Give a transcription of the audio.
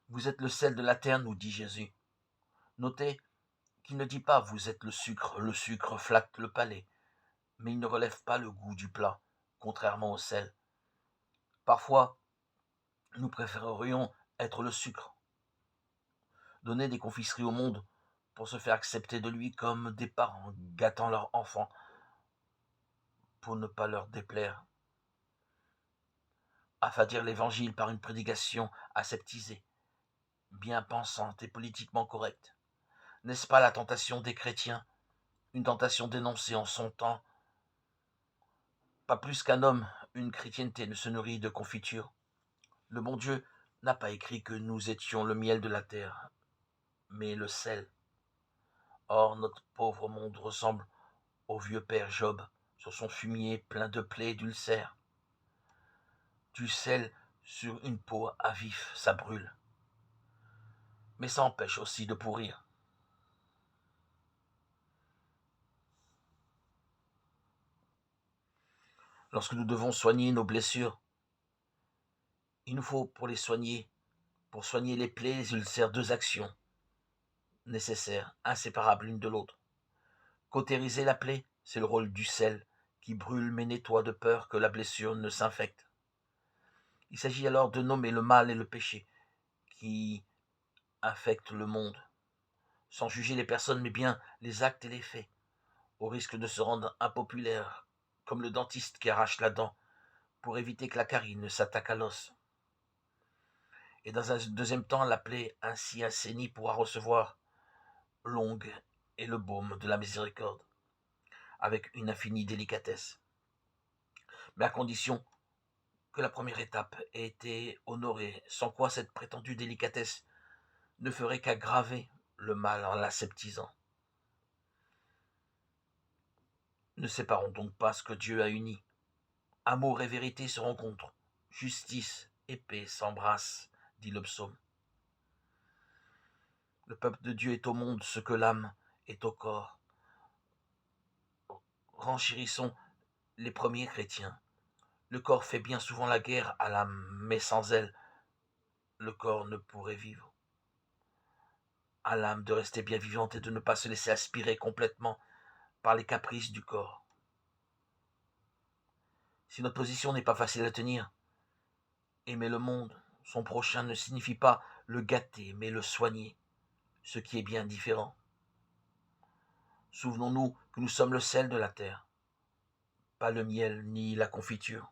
Vous êtes le sel de la terre, nous dit Jésus. Notez qu'il ne dit pas vous êtes le sucre flatte le palais, mais il ne relève pas le goût du plat, contrairement au sel. Parfois, nous préférerions être le sucre, donner des confiseries au monde pour se faire accepter de lui comme des parents gâtant leurs enfants pour ne pas leur déplaire, affadir l'évangile par une prédication aseptisée, bien pensante et politiquement correcte. N'est-ce pas la tentation des chrétiens, une tentation dénoncée en son temps? Pas plus qu'un homme, une chrétienté ne se nourrit de confiture. Le bon Dieu n'a pas écrit que nous étions le miel de la terre, mais le sel. Or, notre pauvre monde ressemble au vieux père Job, sur son fumier plein de plaies et d'ulcères. Du sel sur une peau à vif, ça brûle. Mais ça empêche aussi de pourrir. Lorsque nous devons soigner nos blessures, il nous faut pour soigner les plaies et les ulcères, deux actions nécessaires, inséparables l'une de l'autre. Cautériser la plaie, c'est le rôle du sel, qui brûle mais nettoie de peur que la blessure ne s'infecte. Il s'agit alors de nommer le mal et le péché qui infectent le monde, sans juger les personnes mais bien les actes et les faits, au risque de se rendre impopulaire, comme le dentiste qui arrache la dent pour éviter que la carie ne s'attaque à l'os. Et dans un deuxième temps, la plaie ainsi assainie pourra recevoir l'ongle et le baume de la miséricorde, avec une infinie délicatesse, mais à condition que la première étape ait été honorée, sans quoi cette prétendue délicatesse ne ferait qu'aggraver le mal en l'aseptisant. Ne séparons donc pas ce que Dieu a uni. Amour et vérité se rencontrent, justice et paix s'embrassent, dit le psaume. Le peuple de Dieu est au monde ce que l'âme est au corps. Renchérissons les premiers chrétiens. Le corps fait bien souvent la guerre à l'âme, mais sans elle, le corps ne pourrait vivre. À l'âme de rester bien vivante et de ne pas se laisser aspirer complètement par les caprices du corps. Si notre position n'est pas facile à tenir, aimer le monde, son prochain, ne signifie pas le gâter, mais le soigner, ce qui est bien différent. Souvenons-nous que nous sommes le sel de la terre, pas le miel ni la confiture.